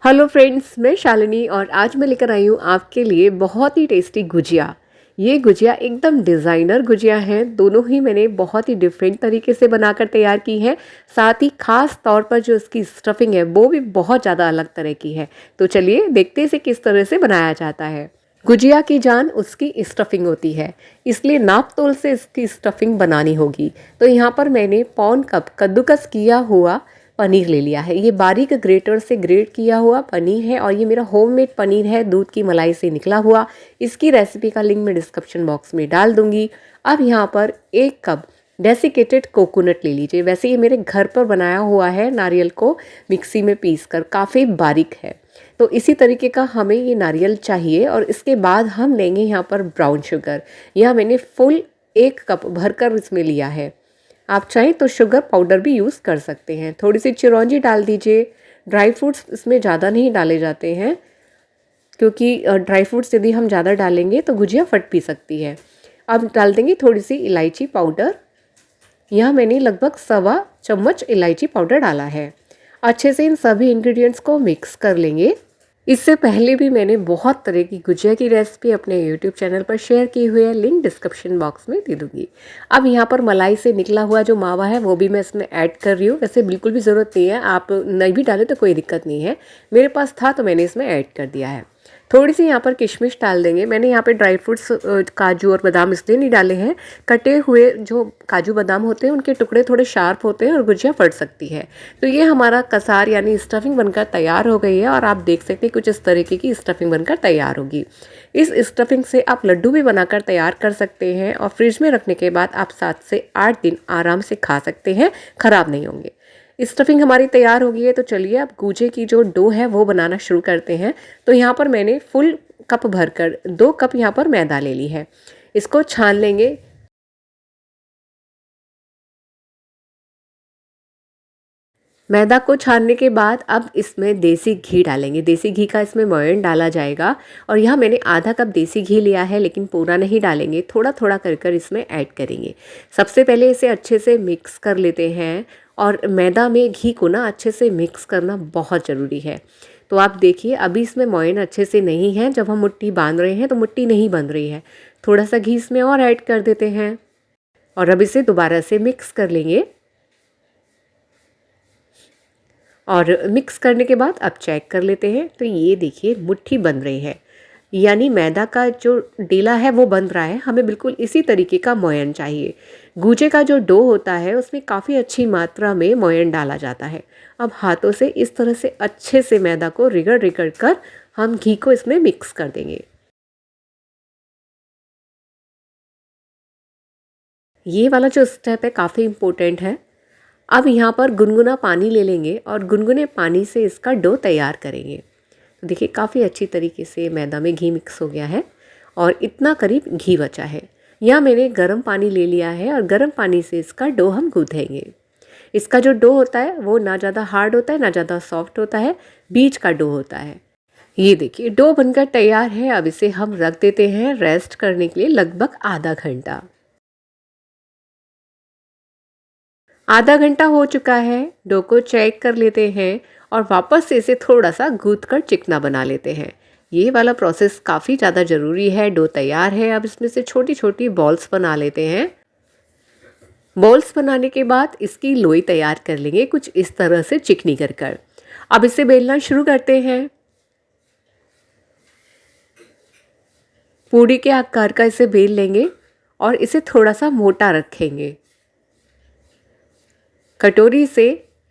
Hello friends, मैं शालिनी और आज मैं लेकर आई हूँ आपके लिए बहुत ही टेस्टी गुजिया। ये गुजिया एकदम डिज़ाइनर गुजिया है। दोनों ही मैंने बहुत ही डिफरेंट तरीके से बनाकर तैयार की है। साथ ही ख़ास तौर पर जो इसकी स्टफिंग है वो भी बहुत ज़्यादा अलग तरह की है। तो चलिए देखते हैं इसे किस तरह से बनाया जाता है। गुजिया की जान उसकी स्टफिंग होती है, इसलिए नाप तोल से इसकी स्टफिंग बनानी होगी। तो यहाँ पर मैंने पौन कप कद्दूकस किया हुआ पनीर ले लिया है। ये बारीक ग्रेटर से ग्रेट किया हुआ पनीर है और ये मेरा होममेड पनीर है, दूध की मलाई से निकला हुआ। इसकी रेसिपी का लिंक मैं डिस्क्रिप्शन बॉक्स में डाल दूंगी। अब यहाँ पर 1 कप डेसिकेटेड कोकोनट ले लीजिए। वैसे ये मेरे घर पर बनाया हुआ है, नारियल को मिक्सी में पीस कर काफ़ी बारीक है। तो इसी तरीके का हमें ये नारियल चाहिए। और इसके बाद हम लेंगे यहाँ पर ब्राउन शुगर। यह मैंने फुल 1 कप भरकर इसमें लिया है। आप चाहें तो शुगर पाउडर भी यूज़ कर सकते हैं। थोड़ी सी चिरौंजी डाल दीजिए। ड्राई फ्रूट्स इसमें ज़्यादा नहीं डाले जाते हैं, क्योंकि ड्राई फ्रूट्स यदि हम ज़्यादा डालेंगे तो गुजिया फट भी सकती है। अब डाल देंगे थोड़ी सी इलायची पाउडर। यहाँ मैंने लगभग 1.25 चम्मच इलायची पाउडर डाला है। अच्छे से इन सभी इंग्रेडिएंट्स को मिक्स कर लेंगे। इससे पहले भी मैंने बहुत तरह की गुजिया की रेसिपी अपने यूट्यूब चैनल पर शेयर की हुई है, लिंक डिस्क्रिप्शन बॉक्स में दे दूँगी। अब यहाँ पर मलाई से निकला हुआ जो मावा है वो भी मैं इसमें ऐड कर रही हूँ। वैसे बिल्कुल भी ज़रूरत नहीं है, आप नहीं भी डालें तो कोई दिक्कत नहीं है। मेरे पास था तो मैंने इसमें ऐड कर दिया है। थोड़ी सी यहाँ पर किशमिश डाल देंगे। मैंने यहाँ पे ड्राई फ्रूट्स काजू और बादाम इसलिए नहीं डाले हैं, कटे हुए जो काजू बादाम होते हैं उनके टुकड़े थोड़े शार्प होते हैं और गुजिया फट सकती है। तो ये हमारा कसार यानी स्टफिंग बनकर तैयार हो गई है और आप देख सकते हैं कुछ इस तरीके की स्टफिंग बनकर तैयार होगी। इस स्टफिंग से आप लड्डू भी बनाकर तैयार कर सकते हैं और फ्रिज में रखने के बाद आप 7 से 8 दिन आराम से खा सकते हैं, ख़राब नहीं होंगे। स्टफिंग हमारी तैयार हो गई है। तो चलिए अब गूजे की जो डो है वो बनाना शुरू करते हैं। तो यहाँ पर मैंने फुल कप भरकर 2 कप यहाँ पर मैदा ले ली है। इसको छान लेंगे। मैदा को छानने के बाद अब इसमें देसी घी डालेंगे। देसी घी का इसमें मोयन डाला जाएगा और यहाँ मैंने आधा कप देसी घी लिया है, लेकिन पूरा नहीं डालेंगे, थोड़ा थोड़ा कर कर इसमें ऐड करेंगे। सबसे पहले इसे अच्छे से मिक्स कर लेते हैं और मैदा में घी को ना अच्छे से मिक्स करना बहुत ज़रूरी है। तो आप देखिए अभी इसमें मोयन अच्छे से नहीं है। जब हम मुट्ठी बांध रहे हैं तो मुट्ठी नहीं बन रही है। थोड़ा सा घी इसमें और ऐड कर देते हैं और अब इसे दोबारा से मिक्स कर लेंगे। और मिक्स करने के बाद अब चेक कर लेते हैं। तो ये देखिए मुट्ठी बन रही है, यानी मैदा का जो डेला है वो बन रहा है। हमें बिल्कुल इसी तरीके का मोयन चाहिए। गूजे का जो डो होता है उसमें काफ़ी अच्छी मात्रा में मोयन डाला जाता है। अब हाथों से इस तरह से अच्छे से मैदा को रिगड़ रिगड़ कर हम घी को इसमें मिक्स कर देंगे। ये वाला जो स्टेप है काफ़ी इम्पोर्टेंट है। अब यहाँ पर गुनगुना पानी ले लेंगे और गुनगुने पानी से इसका डो तैयार करेंगे। तो देखिए काफ़ी अच्छी तरीके से मैदा में घी मिक्स हो गया है और इतना करीब घी बचा है। यहाँ मैंने गर्म पानी ले लिया है और गर्म पानी से इसका डो हम गूँथेंगे। इसका जो डो होता है वो ना ज़्यादा हार्ड होता है ना ज़्यादा सॉफ्ट होता है, बीच का डो होता है। ये देखिए डो बनकर तैयार है। अब इसे हम रख देते हैं रेस्ट करने के लिए लगभग आधा घंटा। आधा घंटा हो चुका है। डो को चेक कर लेते हैं और वापस से इसे थोड़ा सा गूंथ कर चिकना बना लेते हैं। ये वाला प्रोसेस काफ़ी ज़्यादा ज़रूरी है। डो तैयार है। अब इसमें से छोटी छोटी बॉल्स बना लेते हैं। बॉल्स बनाने के बाद इसकी लोई तैयार कर लेंगे कुछ इस तरह से चिकनी कर कर। अब इसे बेलना शुरू करते हैं। पूड़ी के आकार का इसे बेल लेंगे और इसे थोड़ा सा मोटा रखेंगे। कटोरी से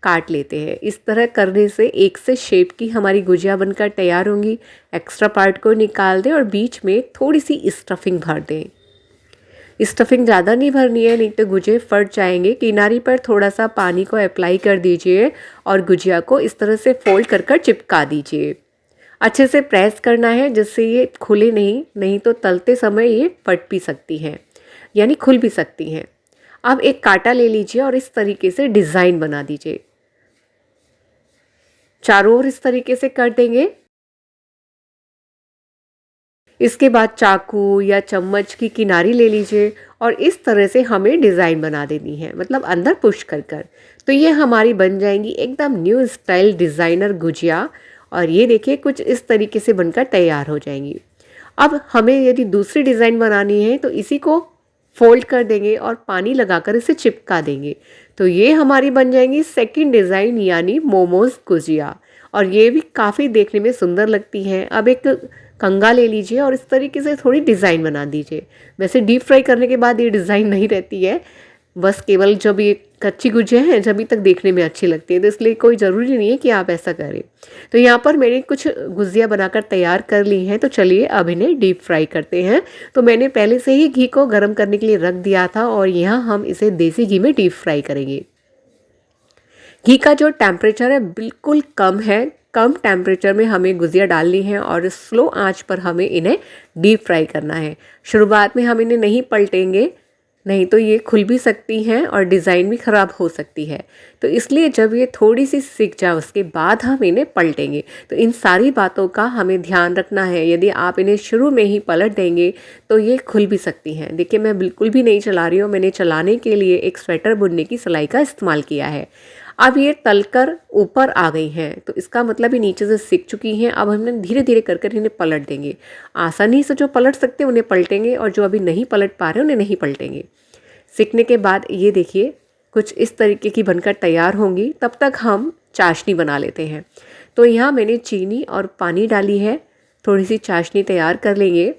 काट लेते हैं। इस तरह करने से एक से शेप की हमारी गुजिया बनकर तैयार होंगी। एक्स्ट्रा पार्ट को निकाल दें और बीच में थोड़ी सी स्टफिंग भर दें। स्टफिंग ज़्यादा नहीं भरनी है, नहीं तो गुजिया फट जाएंगे। किनारी पर थोड़ा सा पानी को अप्लाई कर दीजिए और गुजिया को इस तरह से फोल्ड कर कर चिपका दीजिए। अच्छे से प्रेस करना है जिससे ये खुले नहीं तो तलते समय ये फट भी सकती हैं, यानी खुल भी सकती हैं। अब एक कांटा ले लीजिए और इस तरीके से डिज़ाइन बना दीजिए। चारों ओर इस तरीके से कर देंगे। इसके बाद चाकू या चम्मच की किनारी ले लीजिए और इस तरह से हमें डिज़ाइन बना देनी है, मतलब अंदर पुश कर कर। तो ये हमारी बन जाएंगी एकदम न्यू स्टाइल डिज़ाइनर गुजिया और ये देखिए कुछ इस तरीके से बनकर तैयार हो जाएंगी। अब हमें यदि दूसरी डिज़ाइन बनानी है तो इसी को फोल्ड कर देंगे और पानी लगाकर इसे चिपका देंगे। तो ये हमारी बन जाएंगी सेकंड डिज़ाइन यानी मोमोज गुजिया, और ये भी काफ़ी देखने में सुंदर लगती हैं। अब एक कंघा ले लीजिए और इस तरीके से थोड़ी डिज़ाइन बना दीजिए। वैसे डीप फ्राई करने के बाद ये डिज़ाइन नहीं रहती है, बस केवल जब ये कच्ची गुजिया हैं जब तक देखने में अच्छी लगती है, तो इसलिए कोई ज़रूरी नहीं है कि आप ऐसा करें। तो यहाँ पर मैंने कुछ गुजिया बनाकर तैयार कर ली हैं, तो चलिए अब इन्हें डीप फ्राई करते हैं। तो मैंने पहले से ही घी को गर्म करने के लिए रख दिया था और यहाँ हम इसे देसी घी में डीप फ्राई करेंगे। घी का जो टेम्परेचर है बिल्कुल कम है, कम टेम्परेचर में हमें गुजिया डालनी है और स्लो आंच पर हमें इन्हें डीप फ्राई करना है। शुरुआत में हम इन्हें नहीं पलटेंगे, नहीं तो ये खुल भी सकती हैं और डिज़ाइन भी ख़राब हो सकती है। तो इसलिए जब ये थोड़ी सी सिक जाए उसके बाद हम इन्हें पलटेंगे। तो इन सारी बातों का हमें ध्यान रखना है। यदि आप इन्हें शुरू में ही पलट देंगे तो ये खुल भी सकती हैं। देखिए मैं बिल्कुल भी नहीं चला रही हूँ, मैंने चलाने के लिए एक स्वेटर बुनने की सिलाई का इस्तेमाल किया है। अब ये तलकर ऊपर आ गई हैं, तो इसका मतलब ये नीचे से सिक चुकी हैं। अब हम धीरे धीरे कर कर इन्हें पलट देंगे। आसानी से जो पलट सकते हैं उन्हें पलटेंगे और जो अभी नहीं पलट पा रहे उन्हें नहीं पलटेंगे। सिकने के बाद ये देखिए कुछ इस तरीके की बनकर तैयार होंगी। तब तक हम चाशनी बना लेते हैं। तो यहाँ मैंने चीनी और पानी डाली है, थोड़ी सी चाशनी तैयार कर लेंगे।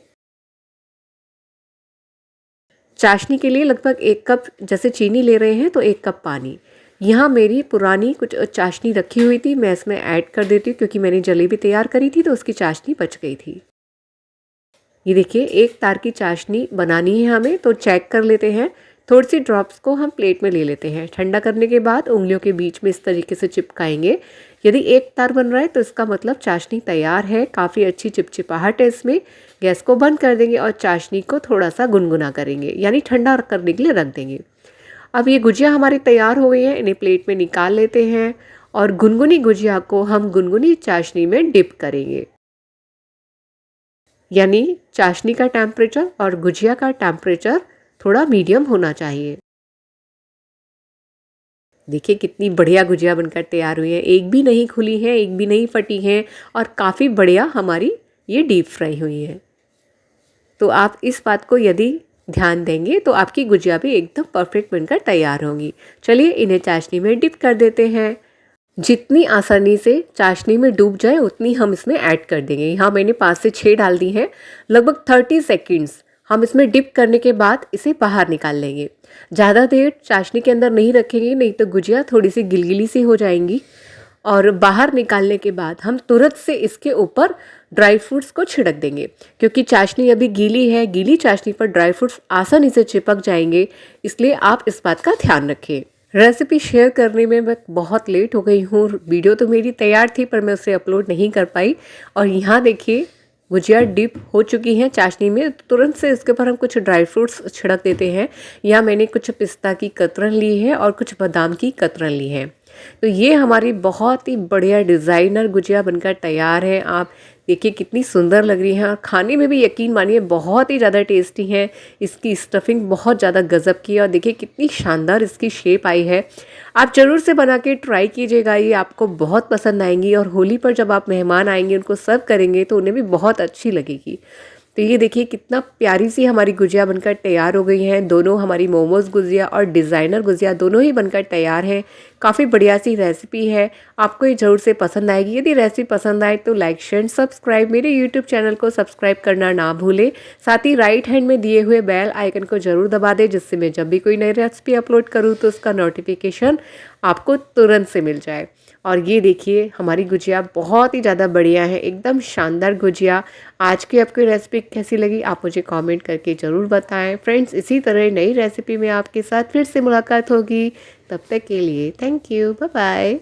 चाशनी के लिए लगभग 1 कप जैसे चीनी ले रहे हैं तो 1 कप पानी। यहाँ मेरी पुरानी कुछ चाशनी रखी हुई थी, मैं इसमें ऐड कर देती हूँ क्योंकि मैंने जलेबी तैयार करी थी तो उसकी चाशनी बच गई थी। ये देखिए 1 तार की चाशनी बनानी है हमें, तो चेक कर लेते हैं। थोड़ी सी ड्रॉप्स को हम प्लेट में ले लेते हैं। ठंडा करने के बाद उंगलियों के बीच में इस तरीके से चिपकाएंगे। यदि 1 तार बन रहा है तो इसका मतलब चाशनी तैयार है, काफ़ी अच्छी चिपचिपाहट है इसमें। गैस को बंद कर देंगे और चाशनी को थोड़ा सा गुनगुना करेंगे यानी ठंडा करने के लिए रख देंगे। अब ये गुजिया हमारी तैयार हो गई है, इन्हें प्लेट में निकाल लेते हैं और गुनगुनी गुजिया को हम गुनगुनी चाशनी में डिप करेंगे। यानी चाशनी का टेम्परेचर और गुजिया का टेम्परेचर थोड़ा मीडियम होना चाहिए। देखिए कितनी बढ़िया गुजिया बनकर तैयार हुई है, एक भी नहीं खुली है, एक भी नहीं फटी है और काफ़ी बढ़िया हमारी ये डीप फ्राई हुई है। तो आप इस बात को यदि ध्यान देंगे तो आपकी गुजिया भी एकदम परफेक्ट बनकर तैयार होंगी। चलिए इन्हें चाशनी में डिप कर देते हैं। जितनी आसानी से चाशनी में डूब जाए उतनी हम इसमें ऐड कर देंगे। यहाँ मैंने 5 से 6 डाल दी हैं। लगभग 30 सेकंड्स हम इसमें डिप करने के बाद इसे बाहर निकाल लेंगे। ज़्यादा देर चाशनी के अंदर नहीं रखेंगे, नहीं तो गुजिया थोड़ी सी गिलगिली सी हो जाएंगी। और बाहर निकालने के बाद हम तुरंत से इसके ऊपर ड्राई फ्रूट्स को छिड़क देंगे क्योंकि चाशनी अभी गीली है। गीली चाशनी पर ड्राई फ्रूट्स आसानी से चिपक जाएंगे, इसलिए आप इस बात का ध्यान रखें। रेसिपी शेयर करने में मैं बहुत लेट हो गई हूँ। वीडियो तो मेरी तैयार थी पर मैं उसे अपलोड नहीं कर पाई। और यहाँ देखिए गुजिया डिप हो चुकी हैं चाशनी में। तुरंत से इसके ऊपर हम कुछ ड्राई फ्रूट्स छिड़क देते हैं। यहाँ मैंने कुछ पिस्ता की कतरन ली है और कुछ बादाम की कतरन ली है। तो ये हमारी बहुत ही बढ़िया डिज़ाइनर गुजिया बनकर तैयार है। आप देखिए कितनी सुंदर लग रही हैं और खाने में भी यकीन मानिए बहुत ही ज़्यादा टेस्टी है। इसकी स्टफिंग बहुत ज़्यादा गजब की है और देखिए कितनी शानदार इसकी शेप आई है। आप ज़रूर से बना के ट्राई कीजिएगा, ये आपको बहुत पसंद आएंगी और होली पर जब आप मेहमान आएंगे उनको सर्व करेंगे तो उन्हें भी बहुत अच्छी लगेगी। तो ये देखिए कितना प्यारी सी हमारी गुजिया बनकर तैयार हो गई हैं। दोनों हमारी मोमोज गुजिया और डिज़ाइनर गुजिया दोनों ही बनकर तैयार हैं। काफ़ी बढ़िया सी रेसिपी है, आपको ये ज़रूर से पसंद आएगी। यदि रेसिपी पसंद आए तो लाइक शेयर सब्सक्राइब, मेरे यूट्यूब चैनल को सब्सक्राइब करना ना भूलें। साथ ही राइट हैंड में दिए हुए बेल आइकन को ज़रूर दबा दें जिससे मैं जब भी कोई नई रेसिपी अपलोड करूँ तो उसका नोटिफिकेशन आपको तुरंत से मिल जाए। और ये देखिए हमारी गुजिया बहुत ही ज़्यादा बढ़िया है, एकदम शानदार गुजिया। आज की आपको रेसिपी कैसी लगी आप मुझे कमेंट करके ज़रूर बताएं। फ्रेंड्स इसी तरह नई रेसिपी में आपके साथ फिर से मुलाकात होगी। तब तक के लिए थैंक यू, बाय बाय।